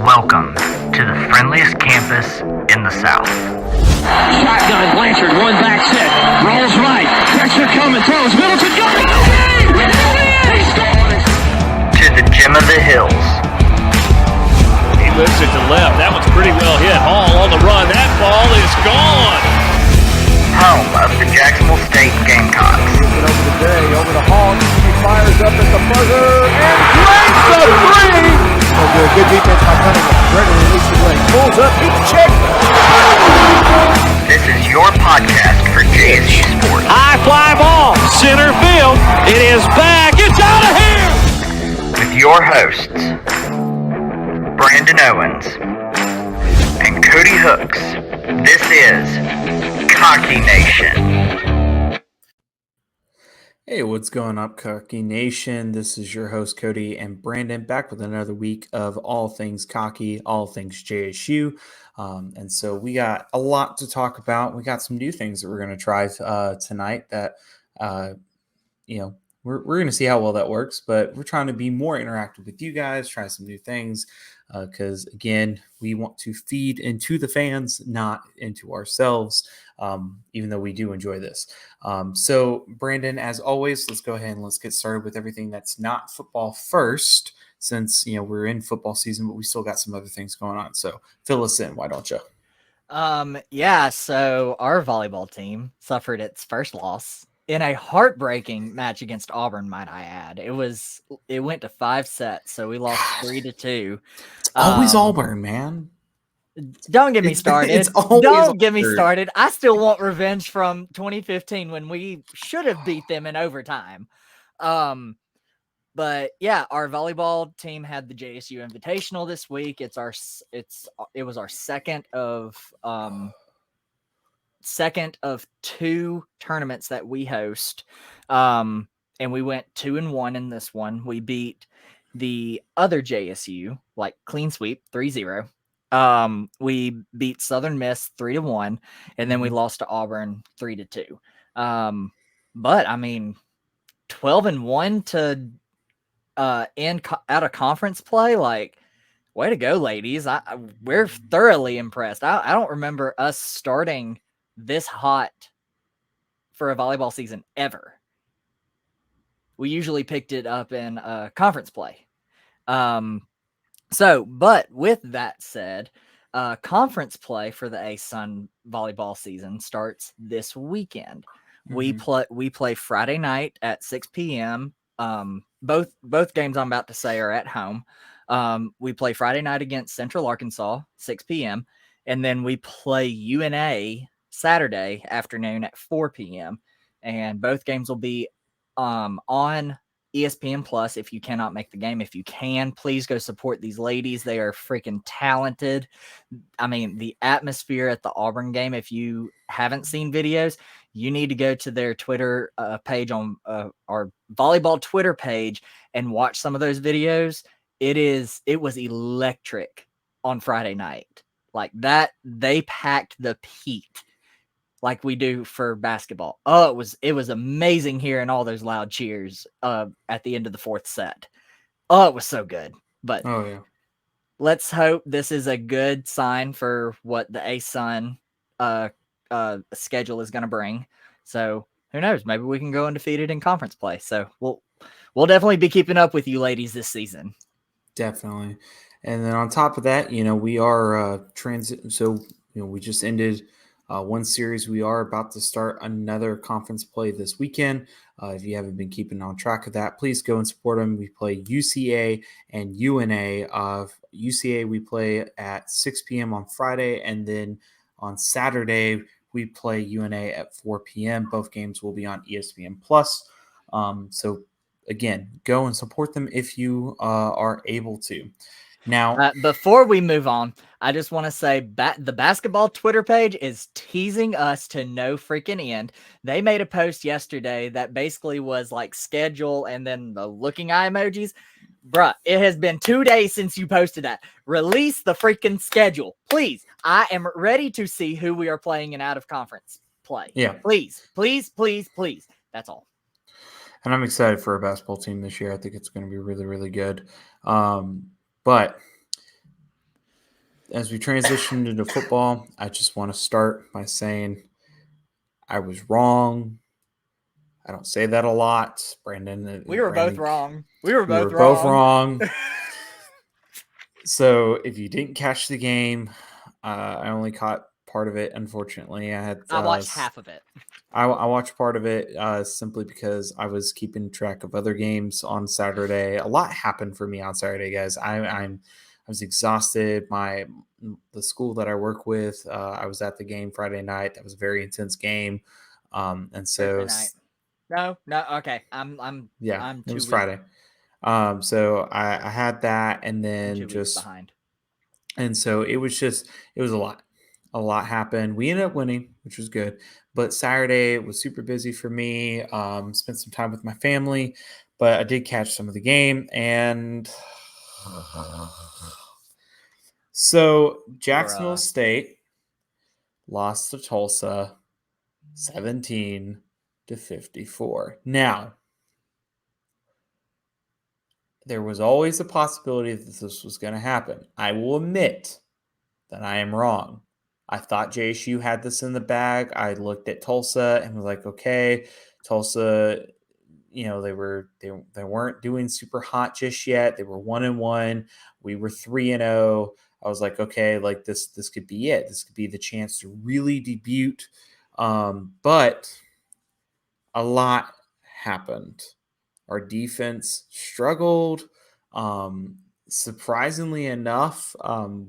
Welcome to the friendliest campus in the South. Shotgun, Blanchard, one back set, rolls right, pressure coming, throws, Middleton, got it! He scored! To the gym of the hills. He lifts it to left. That one's pretty well hit. Hall on the run. That ball is gone. Home of the Jacksonville State Gamecocks. Over the day, over the Hawks. He fires up at the buzzer and drains the three. Good defense by Cunningham. Gregory releases away. Pulls up. He checks. This is your podcast for JSU Sports. High fly ball. Center field. It is back. It's out of here. With your hosts, Brandon Owens and Cody Hooks. This is Cocky Nation. Hey, what's going up, Cocky Nation? This is your host, Cody and Brandon, back with another week of all things cocky, all things JSU. And so we got a lot to talk about. We got some new things that we're going to try tonight that, we're going to see how well that works, but we're trying to be more interactive with you guys, try some new things, because, again, we want to feed into the fans, not into ourselves, even though we do enjoy this. So, Brandon, as always, let's go ahead and let's get started with everything that's not football first, since, we're in football season, but we still got some other things going on. So fill us in, why don't you? So our volleyball team suffered its first loss in a heartbreaking match against Auburn, might I add. It went to 5 sets, so we lost 3-2. Always Auburn, man. Don't get me started. Don't get me started. I still want revenge from 2015 when we should have beat them in overtime. But yeah, our volleyball team had the JSU Invitational this week. It was our second of 2 tournaments that we host. And we went 2-1 in this one. We beat the other JSU, like clean sweep, 3-0. We beat Southern Miss 3-1, and then we lost to Auburn 3-2. But I mean, 12-1 to end out of conference play, like, way to go, ladies. We're thoroughly impressed. I don't remember us starting this hot for a volleyball season ever. We usually picked it up in conference play. But with that said, conference play for the ASUN volleyball season starts this weekend. Mm-hmm. We play Friday night at 6 p.m. Both games I'm about to say are at home. We play Friday night against Central Arkansas, 6 p.m. And then we play UNA Saturday afternoon at 4 p.m. And both games will be on ESPN Plus. If you cannot make the game, if you can, please go support these ladies. They are freaking talented. I mean, the atmosphere at the Auburn game, if you haven't seen videos, you need to go to their Twitter page on our volleyball Twitter page and watch some of those videos. It was electric on Friday night. Like that, they packed the Pete like we do for basketball. Oh, it was amazing hearing all those loud cheers at the end of the 4th set. Oh, it was so good. But let's hope this is a good sign for what the ASUN schedule is going to bring. So who knows? Maybe we can go undefeated in conference play. So we'll definitely be keeping up with you ladies this season. Definitely. And then on top of that, we are So we just ended one series. We are about to start another conference play this weekend. If you haven't been keeping on track of that, please go and support them. We play UCA and UNA. UCA we play at 6 p.m. on Friday, and then on Saturday we play UNA at 4 p.m. Both games will be on ESPN Plus. So again, go and support them if you are able to. Now, before we move on, I just want to say the basketball Twitter page is teasing us to no freaking end. They made a post yesterday that basically was like schedule and then the looking eye emojis. Bruh, it has been 2 days since you posted that. Release the freaking schedule, please. I am ready to see who we are playing in out of conference play. Yeah. Please, please, please, please. That's all. And I'm excited for our basketball team this year. I think it's going to be really, really good. But as we transition into football, I just want to start by saying I was wrong. I don't say that a lot, Brandon. We were both Brandon, wrong. We were We both were both wrong. wrong. So if you didn't catch the game, I only caught part of it. Unfortunately, I had I watched half of it. I watched part of it simply because I was keeping track of other games on Saturday. A lot happened for me on Saturday, guys. I was exhausted. The school that I work with, I was at the game Friday night. That was a very intense game, and so Thursday night. No, okay. I'm yeah, it was 2 weeks. Friday. So I had that, and I'm then 2 weeks behind. and so it was a lot. A lot happened. We ended up winning, which was good. But Saturday was super busy for me. Spent some time with my family, but I did catch some of the game. And so Jacksonville State lost to Tulsa 17-54. Now, there was always a possibility that this was going to happen. I will admit that I am wrong. I thought JSU had this in the bag. I looked at Tulsa and was like, okay, Tulsa, they weren't doing super hot just yet. They were 1-1. We were 3-0. I was like, okay, like this could be it. This could be the chance to really debut. But a lot happened. Our defense struggled. Surprisingly enough,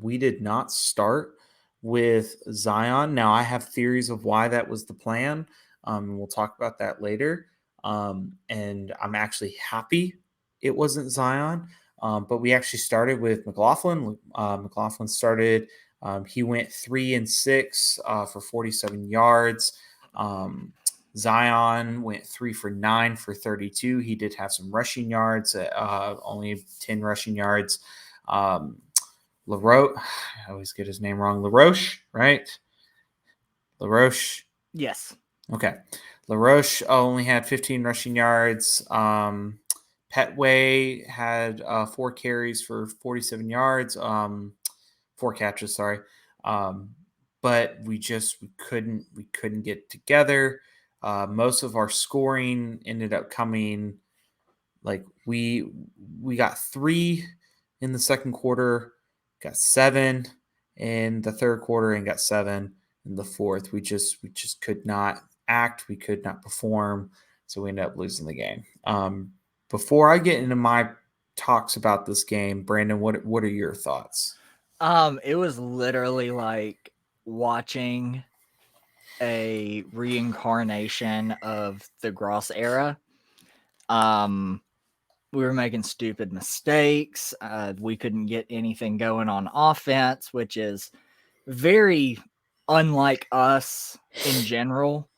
we did not start with Zion. Now, I have theories of why that was the plan. We'll talk about that later. And I'm actually happy it wasn't Zion. But we actually started with McLaughlin. McLaughlin started. He went 3-6 for 47 yards. Zion went 3 for 9 for 32. He did have some rushing yards, only 10 rushing yards. LaRoche, I always get his name wrong. LaRoche, right? LaRoche. Yes. Okay. LaRoche only had 15 rushing yards. Petway had 4 carries for 47 yards. 4 catches, sorry. But we couldn't get together. Most of our scoring ended up coming like we got 3 in the second quarter, got 7 in the third quarter, and got 7 in the fourth. We just could not act. We could not perform, so we ended up losing the game. Before I get into my talks about this game, Brandon, what are your thoughts? It was literally like watching a reincarnation of the Gross era. We were making stupid mistakes. We couldn't get anything going on offense, which is very unlike us in general,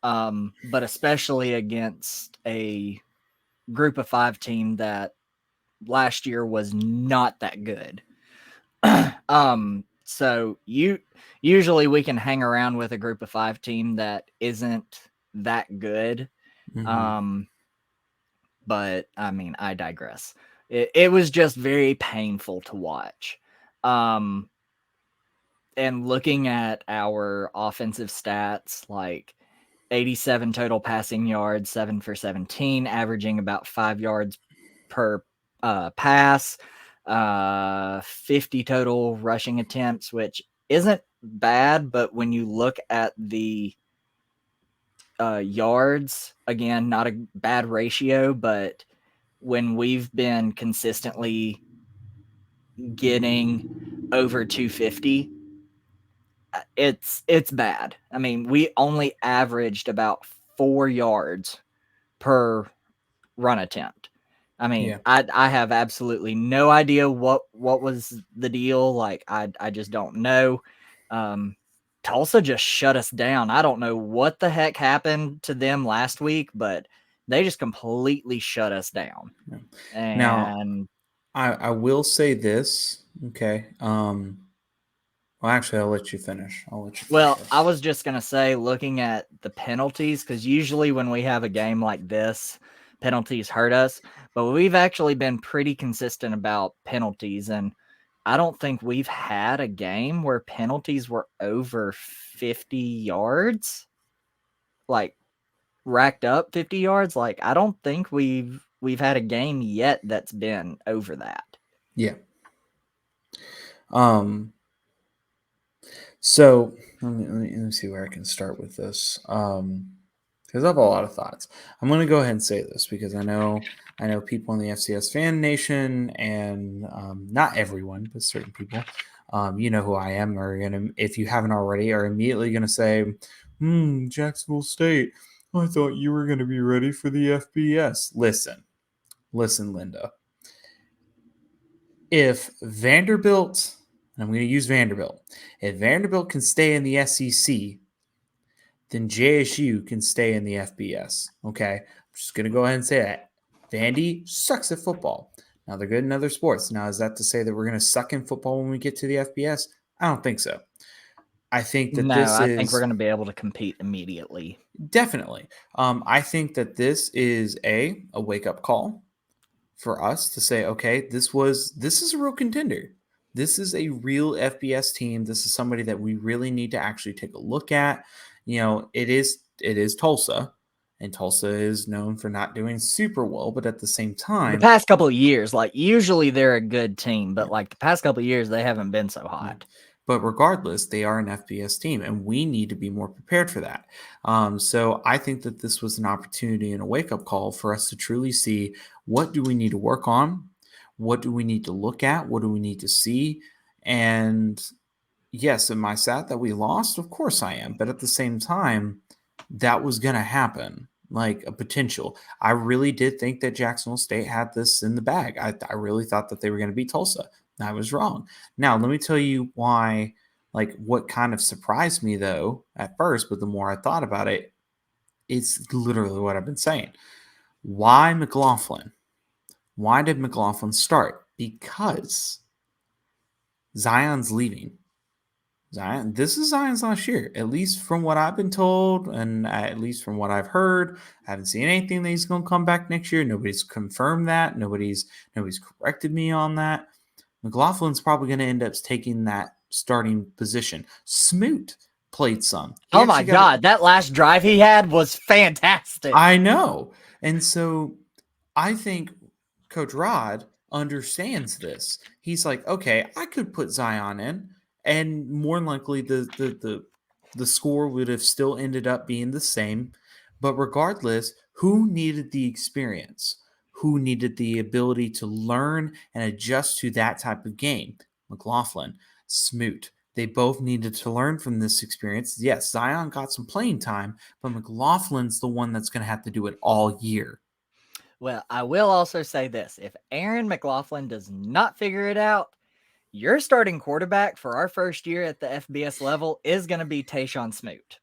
but especially against a group of 5 team that last year was not that good. So usually we can hang around with a group of 5 team that isn't that good. Mm-hmm. But I mean, I digress. It was just very painful to watch. And looking at our offensive stats, like 87 total passing yards, 7 for 17, averaging about 5 yards per pass, 50 total rushing attempts, which isn't bad, but when you look at the yards, again, not a bad ratio, but when we've been consistently getting over 250, it's bad. I mean, we only averaged about 4 yards per run attempt. I mean, Yeah. I have absolutely no idea what was the deal. Like, I just don't know. Tulsa just shut us down. I don't know what the heck happened to them last week, but they just completely shut us down. Yeah. And Now, I will say this, okay. Well, actually, I'll let you finish. well, I was just going to say, looking at the penalties, because usually when we have a game like this, penalties hurt us, but we've actually been pretty consistent about penalties. And I don't think we've had a game where penalties were over 50 yards, like racked up 50 yards. Like, I don't think we've had a game yet that's been over that. Yeah. So let me see where I can start with this. Because I have a lot of thoughts. I'm going to go ahead and say this because I know people in the FCS Fan Nation, and not everyone, but certain people, you know who I am, are gonna, if you haven't already, are immediately going to say, Jacksonville State, I thought you were going to be ready for the FBS. Listen, Linda. If Vanderbilt, I'm going to use Vanderbilt, if Vanderbilt can stay in the SEC, then JSU can stay in the FBS. Okay. I'm just going to go ahead and say that. Vandy sucks at football. Now they're good in other sports. Now, is that to say that we're going to suck in football when we get to the FBS? I don't think so. I think that I think we're going to be able to compete immediately. Definitely. I think that this is a wake-up call for us to say, okay, this is a real contender. This is a real FBS team. This is somebody that we really need to actually take a look at. You know, it is Tulsa, and Tulsa is known for not doing super well, but at the same time, the past couple of years, like usually they're a good team, but like the past couple of years they haven't been so hot. But regardless, they are an FBS team, and we need to be more prepared for that. So I think that this was an opportunity and a wake-up call for us to truly see, what do we need to work on? What do we need to look at? What do we need to see? And yes, am I sad that we lost? Of course I am. But at the same time, that was going to happen, like a potential. I really did think that Jacksonville State had this in the bag. I really thought that they were going to beat Tulsa. I was wrong. Now, let me tell you why, like what kind of surprised me though at first, but the more I thought about it, it's literally what I've been saying. Why McLaughlin? Why did McLaughlin start? Because Zion's leaving. This is Zion's last year, at least from what I've been told, and at least from what I've heard. I haven't seen anything that he's going to come back next year. Nobody's confirmed that. Nobody's corrected me on that. McLaughlin's probably going to end up taking that starting position. Smoot played some. Oh my God, that last drive he had was fantastic. I know. And so I think Coach Rod understands this. He's like, okay, I could put Zion in, and more than likely the score would have still ended up being the same. But regardless, who needed the experience? Who needed the ability to learn and adjust to that type of game? McLaughlin, Smoot. They both needed to learn from this experience. Yes, Zion got some playing time, but McLaughlin's the one that's going to have to do it all year. Well, I will also say this. If Aaron McLaughlin does not figure it out, your starting quarterback for our first year at the FBS level is going to be Tayshawn Smoot.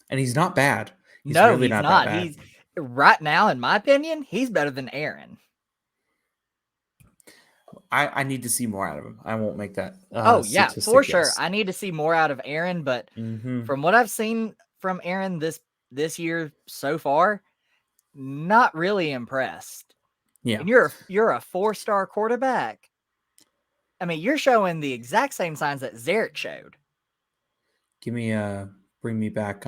And he's not bad. He's really not that bad. He's right now, in my opinion, he's better than Aaron. I need to see more out of him. I won't make that. Yeah, for sure. I need to see more out of Aaron, but from what I've seen from Aaron this year so far, not really impressed. Yeah, and you're a 4-star quarterback. I mean, you're showing the exact same signs that Zarek showed. Bring me back.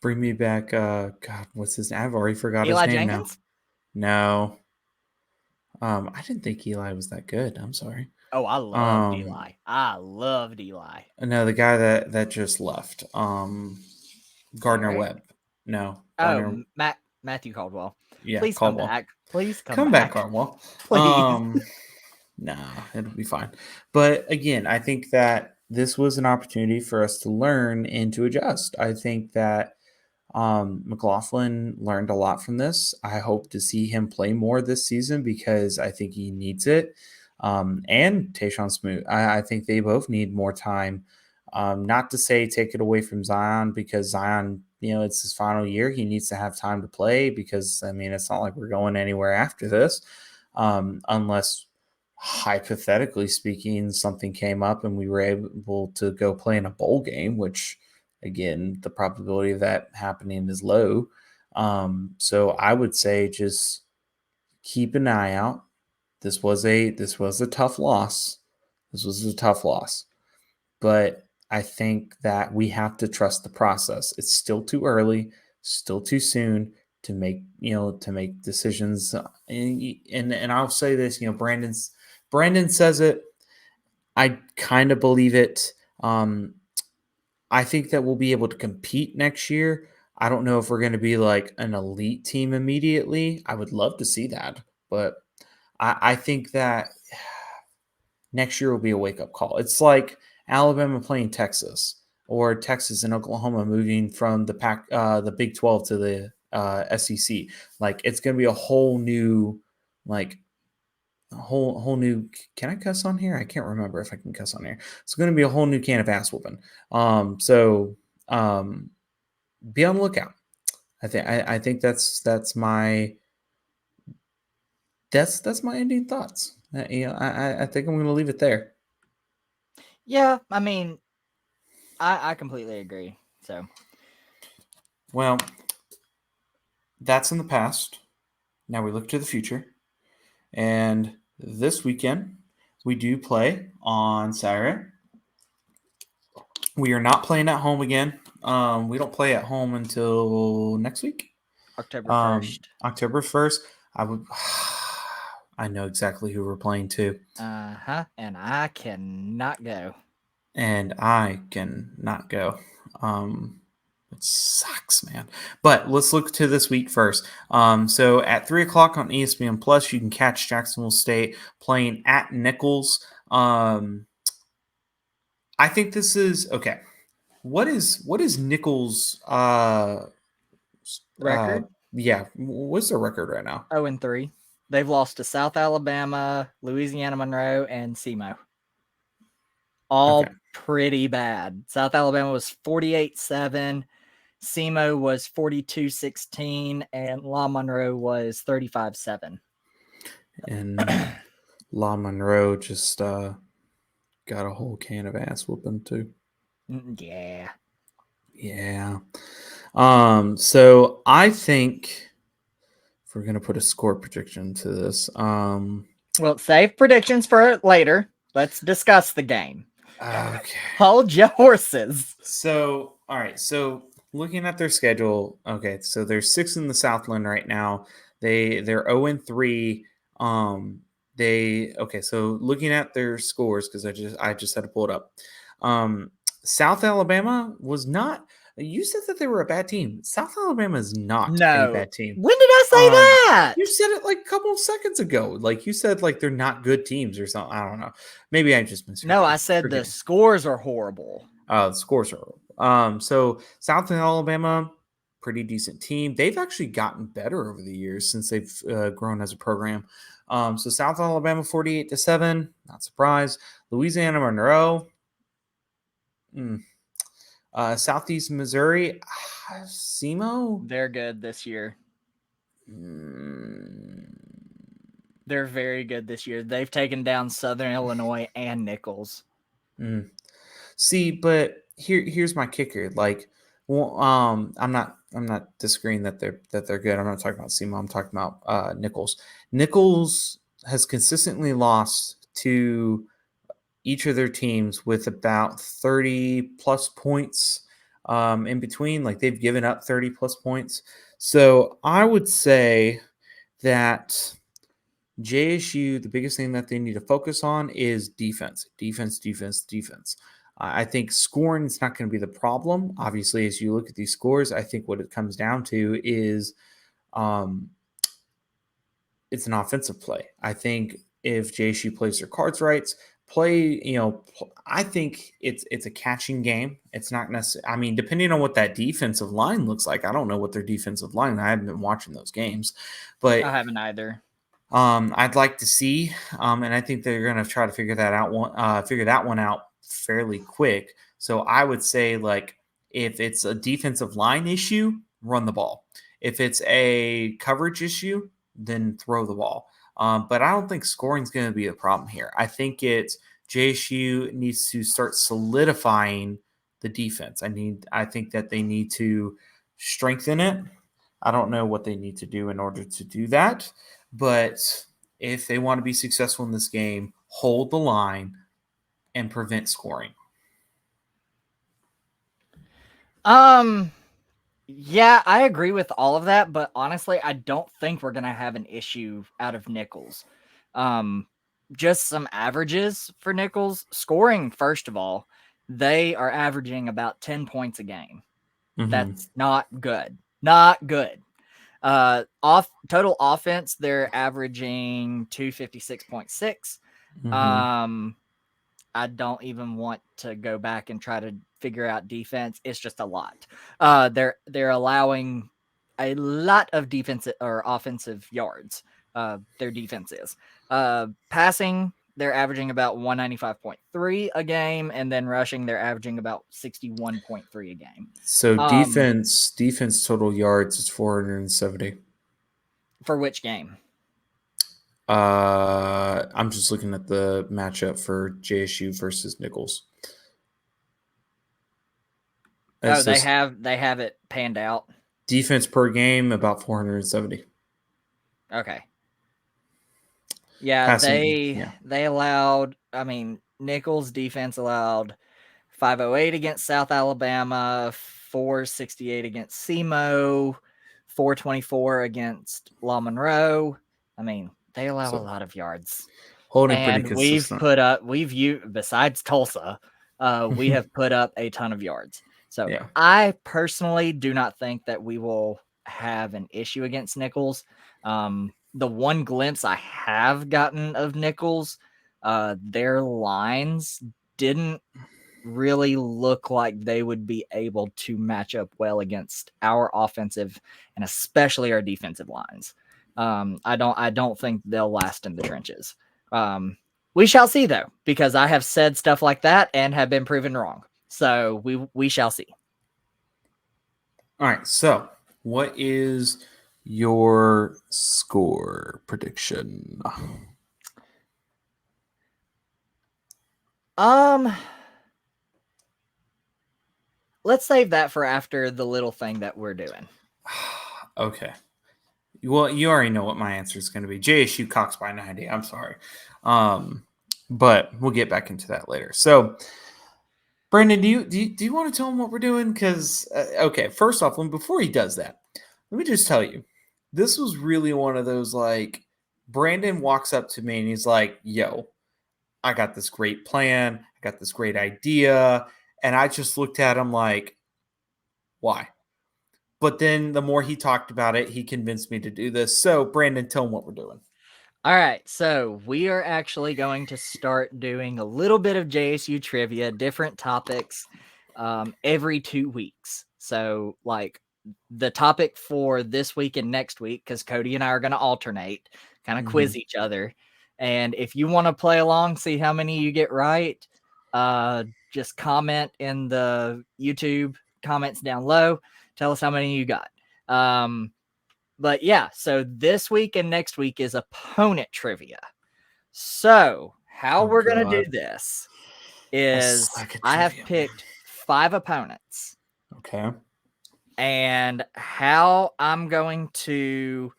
Bring me back. God, what's his name? I've already forgot Eli his name Jenkins? now. No. I didn't think Eli was that good. I'm sorry. Oh, I loved Eli. I loved Eli. No, the guy that just left. Gardner Webb. No. Gardner. Oh, Matthew Caldwell. Yeah, please Caldwell. Come back. Please come back, Caldwell. Please. Nah, it'll be fine. But again, I think that this was an opportunity for us to learn and to adjust. I think that McLaughlin learned a lot from this. I hope to see him play more this season because I think he needs it. And Tayshawn Smoot, I think they both need more time. Not to say take it away from Zion, because Zion, it's his final year. He needs to have time to play because, it's not like we're going anywhere after this, unless hypothetically speaking, something came up and we were able to go play in a bowl game, which again, the probability of that happening is low. So I would say just keep an eye out. this was a tough loss. This was a tough loss. But I think that we have to trust the process. It's still too early, still too soon to make decisions. And I'll say this, Brandon says it. I kind of believe it. I think that we'll be able to compete next year. I don't know if we're going to be like an elite team immediately. I would love to see that, but I think that next year will be a wake-up call. It's like Alabama playing Texas, or Texas and Oklahoma moving from the Big 12 to the SEC. Like, it's going to be a whole new, whole new. Can I cuss on here? I can't remember if I can cuss on here. It's going to be a whole new can of ass whooping. So be on the lookout. I think that's my ending thoughts. I think I'm going to leave it there. Yeah, I mean, I completely agree. So, well, that's in the past. Now we look to the future. And this weekend, we do play on Saturday. We are not playing at home again. We don't play at home until next week. October 1st. October 1st. I know exactly who we're playing too. And I cannot go. It sucks, man. But let's look to this week first. So at 3:00 on ESPN Plus, you can catch Jacksonville State playing at Nicholls. I think this is okay. What is Nicholls' Record? Yeah, what's their record right now? 0-3. They've lost to South Alabama, Louisiana Monroe, and SEMO. All pretty bad. South Alabama was 48-7. SEMO was 42-16, and La Monroe was 35-7. And La Monroe just got a whole can of ass whooping too. Yeah. So I think if we're gonna put a score prediction to this, well, save predictions for later. Let's discuss the game. Okay. Hold your horses. So, all right. So, looking at their schedule, okay. So they're 6 in the Southland right now. They're 0-3. So looking at their scores, because I just had to pull it up. South Alabama was not. You said that they were a bad team. South Alabama is not a bad team. When did I say that? You said it like a couple of seconds ago. Like you said, like they're not good teams or something. I don't know. Maybe I just misheard. No, I said the scores are horrible. The scores are horrible. So South Alabama, pretty decent team. They've actually gotten better over the years since they've grown as a program. So South Alabama 48-7, not surprised. Louisiana Monroe. Southeast Missouri, SEMO. They're good this year. They're very good this year. They've taken down Southern Illinois and Nicholls. See, but here's my kicker. Like, well, I'm not disagreeing that they're good. I'm not talking about SEMO. I'm talking about Nicholls. Nicholls has consistently lost to each of their teams with about 30 plus points in between. Like they've given up 30 plus points. So I would say that JSU, the biggest thing that they need to focus on is defense. I think scoring is not going to be the problem. Obviously, as you look at these scores, I think what it comes down to is it's an offensive play. I think if JSU plays their cards right, I think it's a catching game. It's not necessarily, I mean, depending on what that defensive line looks like. I don't know what their defensive line, I haven't been watching those games, but I haven't either. I'd like to see, and I think they're going to try to figure that one out fairly quick. So I would say, like, if it's a defensive line issue, run the ball. If it's a coverage issue, then throw the ball. But I don't think scoring is going to be a problem here. I think JSU needs to start solidifying the defense. I think that they need to strengthen it. I don't know what they need to do in order to do that, but if they want to be successful in this game, hold the line and prevent scoring? Yeah, I agree with all of that, but honestly, I don't think we're gonna have an issue out of Nicholls. Just some averages for Nicholls. Scoring, first of all, they are averaging about 10 points a game. Mm-hmm. That's not good. Not good. Total offense, they're averaging 256.6. Mm-hmm. I don't even want to go back and try to figure out defense. It's just a lot. They're allowing a lot of defensive or offensive yards. Their defense is passing. They're averaging about 195.3 a game, and then rushing, they're averaging about 61.3 a game. So defense total yards is 470. For which game? I'm just looking at the matchup for JSU versus Nicholls. Oh, they have it panned out. Defense per game about 470. Okay. Yeah, Passing, they allowed. I mean, Nicholls defense allowed 508 against South Alabama, 468 against SEMO, 424 against Law Monroe. I mean, they allow a lot of yards. Holding pretty And consistent. besides Tulsa, we have put up a ton of yards. So Yeah. I personally do not think that we will have an issue against Nicholls. The one glimpse I have gotten of Nicholls, their lines didn't really look like they would be able to match up well against our offensive and especially our defensive lines. I don't think they'll last in the trenches. We shall see though, because I have said stuff like that and have been proven wrong. So we shall see. All right. So, what is your score prediction? Let's save that for after the little thing that we're doing. Okay. Well, you already know what my answer is going to be. JSU Cox by 90. I'm sorry. But we'll get back into that later. So, Brandon, do you want to tell him what we're doing? Because, okay, first off, before he does that, let me just tell you, this was really one of those, like, Brandon walks up to me and he's like, yo, I got this great plan. I got this great idea. And I just looked at him like, why? But then the more he talked about it, he convinced me to do this. So, Brandon, tell him what we're doing. All right, so we are actually going to start doing a little bit of JSU trivia, different topics, every 2 weeks. So, like the topic for this week and next week, because Cody and I are going to alternate, kind of quiz each other. And if you want to play along, see how many you get right, just comment in the YouTube comments down low. Tell us how many you got. But yeah, so this week and next week is opponent trivia. So how we're going to do this is I have picked 5 opponents. Okay. And how I'm going to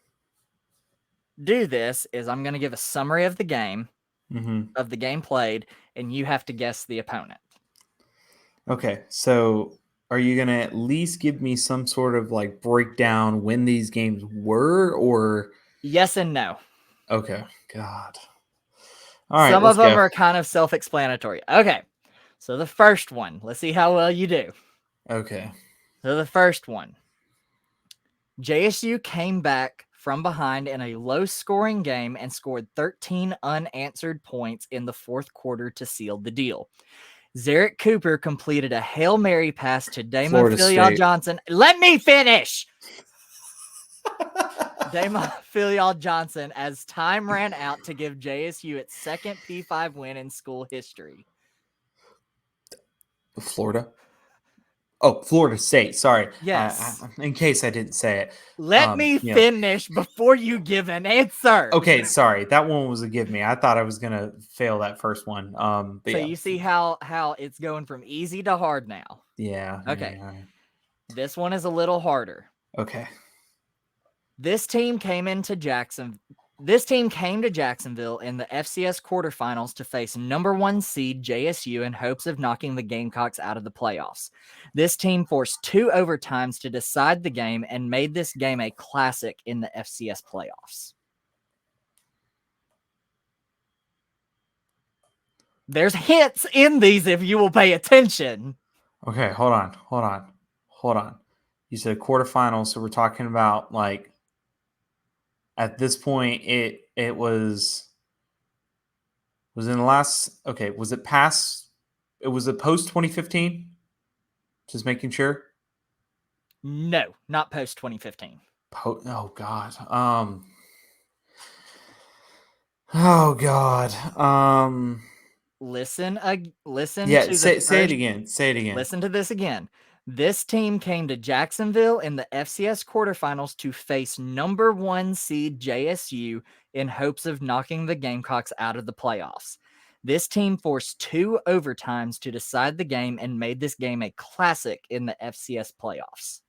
do this is I'm going to give a summary of the game, of the game played, and you have to guess the opponent. Okay, so are you going to at least give me some sort of like breakdown when these games were, or? Yes and no. Okay, God. All right, some of them are kind of self-explanatory. Okay, so the first one, let's see how well you do. Okay. So the first one, JSU came back from behind in a low-scoring game and scored 13 unanswered points in the fourth quarter to seal the deal. Zarek Cooper completed a Hail Mary pass to Damo Filial Johnson. Let me finish! Damo Filial Johnson as time ran out to give JSU its second P5 win in school history. Florida? Oh, Florida State. Sorry. Yes. In case I didn't say it. Let me finish before you give an answer. Okay, sorry. That one was a give me. I thought I was going to fail that first one. But so yeah. you see how it's going from easy to hard now. Yeah. Okay. Yeah. This one is a little harder. Okay. This team came into Jackson. This team came to Jacksonville in the FCS quarterfinals to face number 1 seed JSU in hopes of knocking the Gamecocks out of the playoffs. This team forced 2 overtimes to decide the game and made this game a classic in the FCS playoffs. There's hints in these if you will pay attention. Okay, hold on. You said quarterfinals, so we're talking about like at this point it was in the last was it past it was a post 2015? Just making sure. No, not post 2015. Oh God. Oh God. Listen Yeah, to the say it first. again. Say it again. Listen to this again. This team came to Jacksonville in the FCS quarterfinals to face number 1 seed JSU in hopes of knocking the Gamecocks out of the playoffs. This team forced 2 overtimes to decide the game and made this game a classic in the FCS playoffs.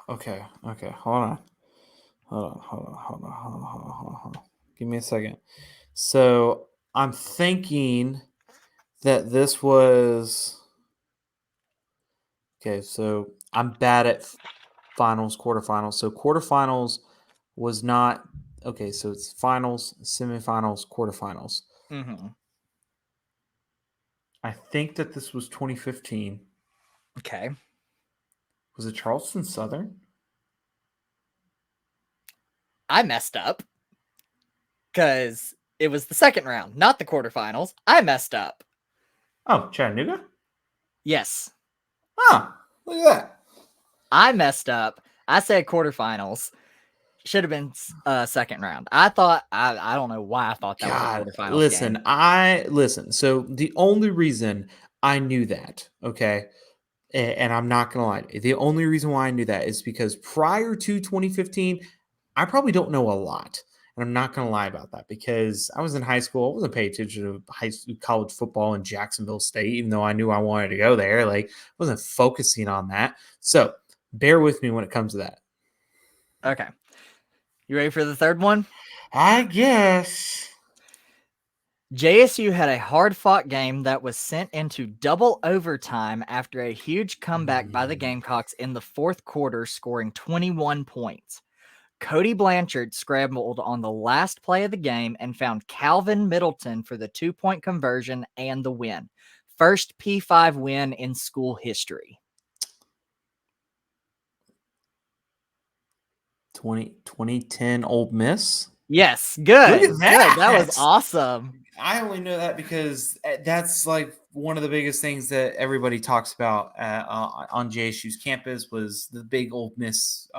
Okay. Hold on. Give me a second. So I'm thinking that this was okay. So I'm bad at finals, quarterfinals. So quarterfinals was not okay. So it's finals, semifinals, quarterfinals. Mm-hmm. I think that this was 2015. Okay. Was it Charleston Southern? I messed up because it was the second round, not the quarterfinals. I messed up. Oh, Chattanooga? Yes. Ah, look at that. I messed up. I said quarterfinals. Should have been second round. I thought I don't know why I thought that was a quarterfinals game. Listen. So the only reason I knew that, okay, and I'm not gonna lie, the only reason why I knew that is because prior to 2015, I probably don't know a lot, and I'm not gonna lie about that because I was in high school. I wasn't paying attention to college football in Jacksonville State, even though I knew I wanted to go there. Like, I wasn't focusing on that. So bear with me when it comes to that. Okay. You ready for the third one? I guess. JSU had a hard-fought game that was sent into double overtime after a huge comeback by the Gamecocks in the fourth quarter, scoring 21 points. Cody Blanchard scrambled on the last play of the game and found Calvin Middleton for the 2-point conversion and the win. First P5 win in school history. 2010 Ole Miss. Yes, good. Look at that. Good. That was awesome. I only know that because that's like one of the biggest things that everybody talks about on JSU's campus was the big Ole Miss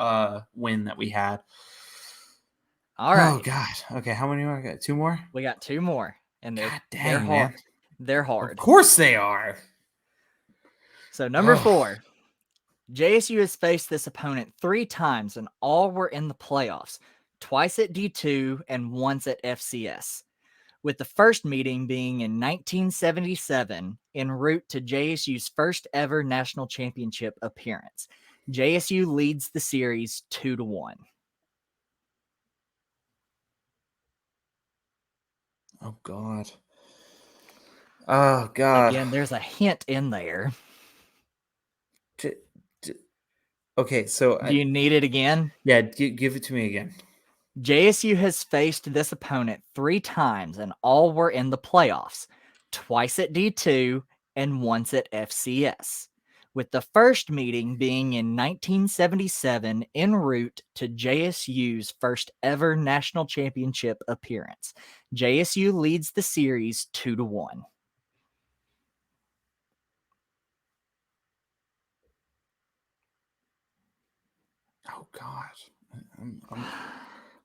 win that we had. All right. Oh God. Okay, how many more? I got 2 more. We got 2 more, and they're dang, hard. man. They're hard. Of course they are. So number 4, JSU has faced this opponent 3 times, and all were in the playoffs. Twice at D2 and once at FCS. With the first meeting being in 1977 en route to JSU's first ever national championship appearance. JSU leads the series 2-1. Oh God. Oh God. Again, there's a hint in there. Okay, so Do you need it again? Yeah, give it to me again. JSU has faced this opponent 3 times, and all were in the playoffs. Twice at D2 and once at FCS. With the first meeting being in 1977 en route to JSU's first ever national championship appearance. JSU leads the series 2-1. Oh God.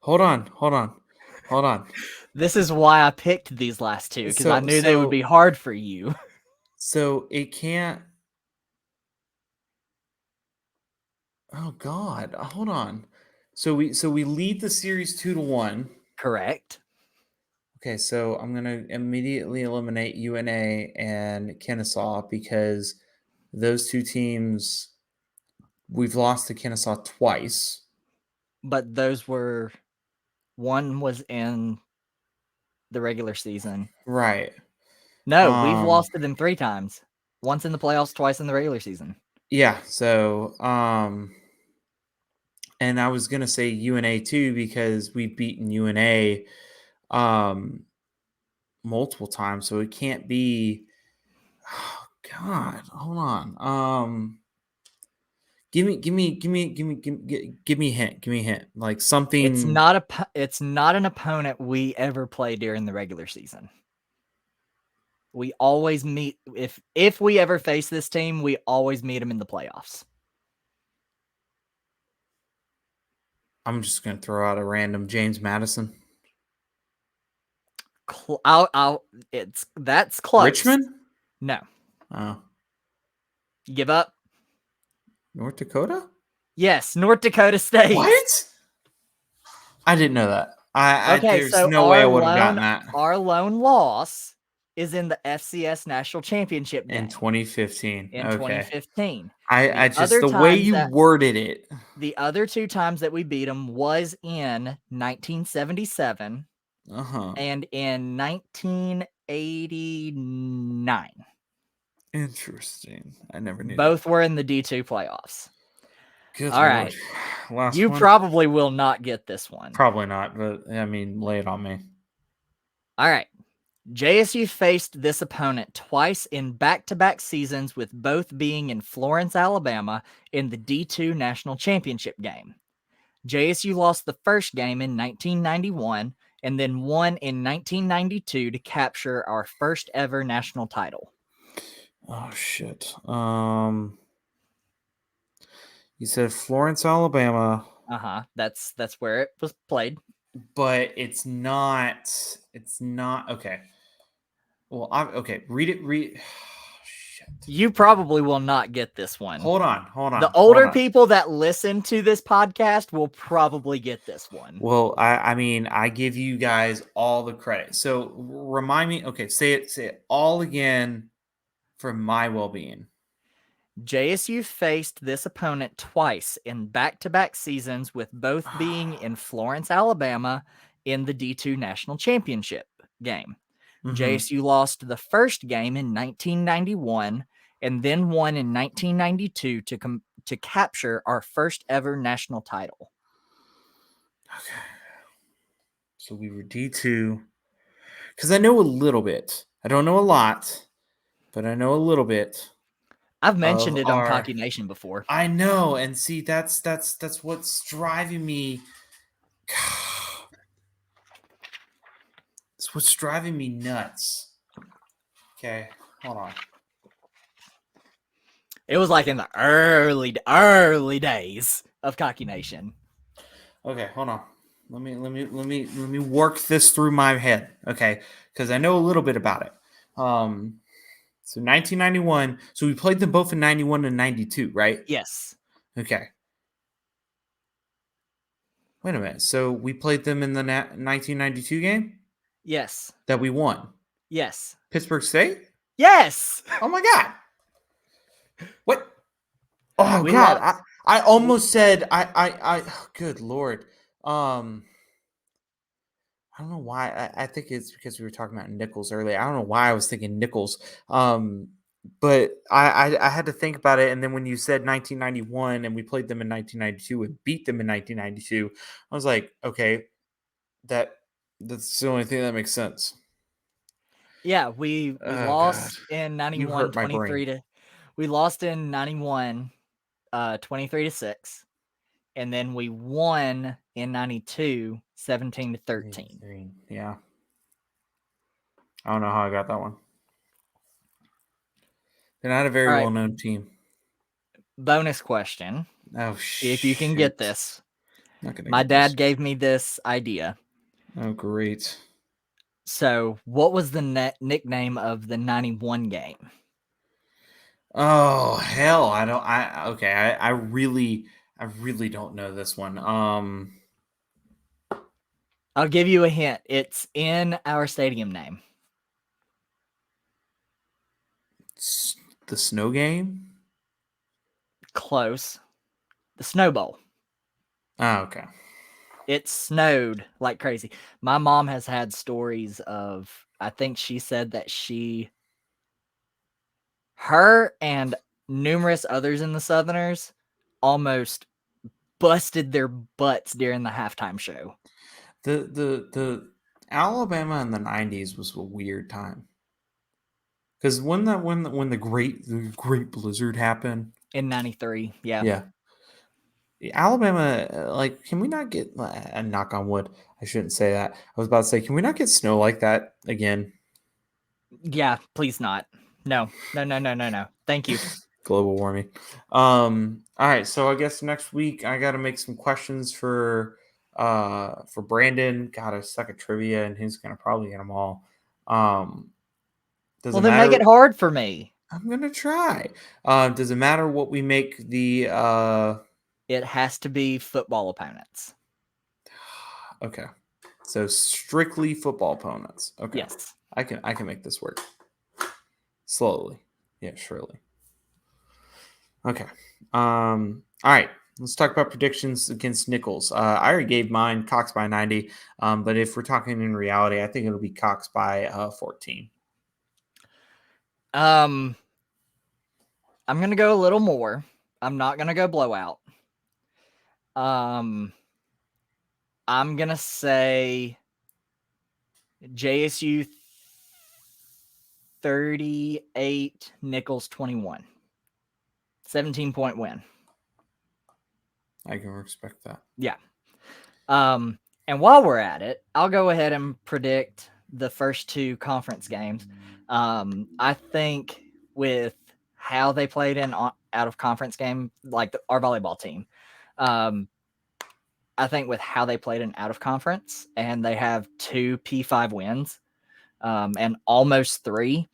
Hold on. This is why I picked these last 2, because I knew they would be hard for you. So it can't. Oh God, hold on. So we lead the series 2-1. Correct. Okay, so I'm gonna immediately eliminate UNA and Kennesaw because those 2 teams we've lost to Kennesaw twice. But those were One was in the regular season. Right. No, we've lost to them 3 times. Once in the playoffs, twice in the regular season. Yeah. So, and I was gonna say UNA too because we've beaten UNA multiple times, so it can't be. Oh, God, hold on. Give me a hint. Give me a hint. Like something. It's not an opponent we ever play during the regular season. We always meet if we ever face this team, we always meet them in the playoffs. I'm just gonna throw out a random James Madison. That's close. Richmond? No. Oh, You give up? North Dakota? Yes, North Dakota State. What? I didn't know that. There's no way I would have gotten that. Our lone loss is in the FCS National Championship game In 2015. in Okay. 2015. I just the way you worded it. The other 2 times that we beat them was in 1977 and in 1989. Interesting. I never knew. Both were in the D2 playoffs. Good All Lord. right. Last You one? probably will not get this one. Probably not, but I mean, lay it on me. All right. JSU faced this opponent twice in back-to-back seasons, with both being in Florence, Alabama, in the D2 National Championship game. JSU lost the first game in 1991 and then won in 1992 to capture our first ever national title. Oh shit. You said Florence, Alabama. That's where it was played. But it's not. It's not okay. Well, okay. Read it. Shit. You probably will not get this one. Hold on. The older people that listen to this podcast will probably get this one. Well, I mean, I give you guys all the credit. So remind me. Okay, say it all again for my well-being. JSU faced this opponent twice in back-to-back seasons, with both being in Florence, Alabama, in the D2 National Championship game. JSU lost the first game in 1991 and then won in 1992 to capture our first ever national title. Okay. So we were D2. Because I know a little bit. I don't know a lot, but I know a little bit. I've mentioned it on Cocky Nation before. I know, and see, that's what's driving me. It's what's driving me nuts. Okay, hold on. It was like in the early days of Cocky Nation. Okay, hold on. Let me work this through my head. Okay, because I know a little bit about it. So 1991. So we played them both in 91 and 92, right? Yes. Okay. Wait a minute. So we played them in the 1992 game? Yes. That we won? Yes. Pittsburgh State? Yes. Oh my God. What? Oh God. I almost said good Lord. I don't know why. I think it's because we were talking about Nicholls earlier. I don't know why I was thinking Nicholls. But I had to think about it. And then when you said 1991 and we played them in 1992 and beat them in 1992, I was like, okay, that's the only thing that makes sense. Yeah, we lost in 91 we lost in 91 23-6. And then we won in 92 17-13. Yeah. I don't know how I got that one. They're not a very well-known team. Bonus question. Oh, shit. If you can get this. My dad gave me this idea. Oh, great. So, what was the nickname of the 91 game? Oh, hell. I really don't know this one. I'll give you a hint. It's in our stadium name. The snow game? Close. The Snow Bowl. Oh, okay. It snowed like crazy. My mom has had stories of, I think she said that her and numerous others in the Southerners almost busted their butts during the halftime show. The Alabama in the 90s was a weird time. Because when the great blizzard happened In 93, yeah. yeah, Alabama, like, can we not get a knock on wood? I shouldn't say that. I was about to say, can we not get snow like that again? Yeah, please not. No. Thank you. Global warming. All right, so I guess next week I got to make some questions for Brandon. Got a suck at trivia, and he's gonna probably get them all. Does Well, it then matter? make it hard for me. I'm gonna try. Does it matter what we make the? It has to be football opponents. Okay, so strictly football opponents. Okay, Yes. I can make this work. Slowly, yeah, surely. Okay. All right. Let's talk about predictions against Nicholls. I already gave mine, Cox by 90. But if we're talking in reality, I think it'll be Cox by 14. I'm gonna go a little more. I'm not gonna go blowout. I'm gonna say JSU 38, Nicholls 21. 17-point win. I can respect that. Yeah. And while we're at it, I'll go ahead and predict the first two conference games. I think with how they played in out of conference game, like our volleyball team, I think with how they played in out of conference, and they have 2 P5 wins, and almost 3,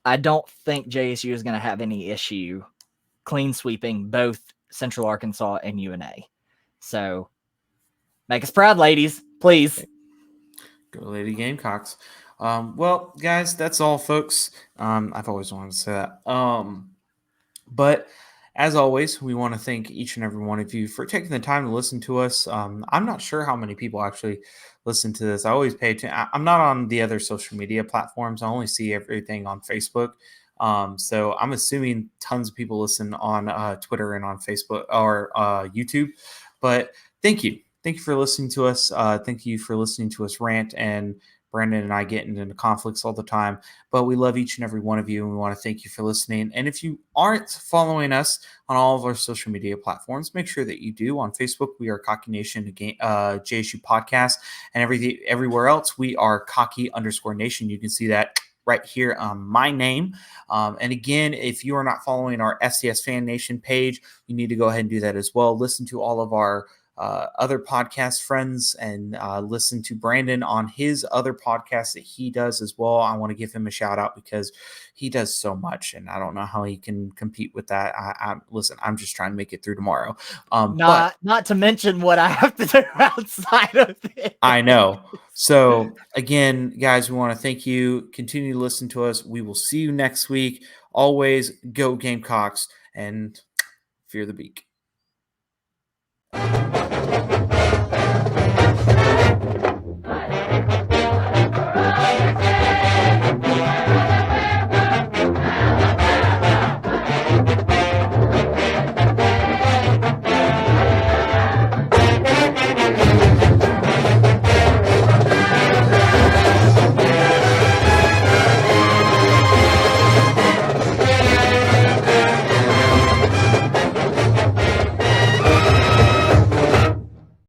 I don't think JSU is going to have any issue clean sweeping both Central Arkansas and UNA. So make us proud, ladies, please. Go Lady Gamecocks. Well, guys, that's all, folks. I've always wanted to say that. But as always, we want to thank each and every one of you for taking the time to listen to us. I'm not sure how many people actually listen to this. I always pay attention. I'm not on the other social media platforms. I only see everything on Facebook. So I'm assuming tons of people listen on Twitter and on Facebook or YouTube. But thank you. Thank you for listening to us. Thank you for listening to us rant, and Brandon and I get into conflicts all the time, but we love each and every one of you, and we want to thank you for listening. And if you aren't following us on all of our social media platforms, make sure that you do. On Facebook, we are Cocky Nation JSU Podcast, and everywhere else, we are Cocky_Nation. You can see that right here on my name. And again, if you are not following our FCS Fan Nation page, you need to go ahead and do that as well. Listen to all of our other podcast friends, and listen to Brandon on his other podcast that he does as well. I want to give him a shout out because he does so much, and I don't know how he can compete with that. Listen, I'm just trying to make it through tomorrow. Not to mention what I have to do outside of it. I know. So again, guys, we want to thank you. Continue to listen to us. We will see you next week. Always go Gamecocks and fear the beak.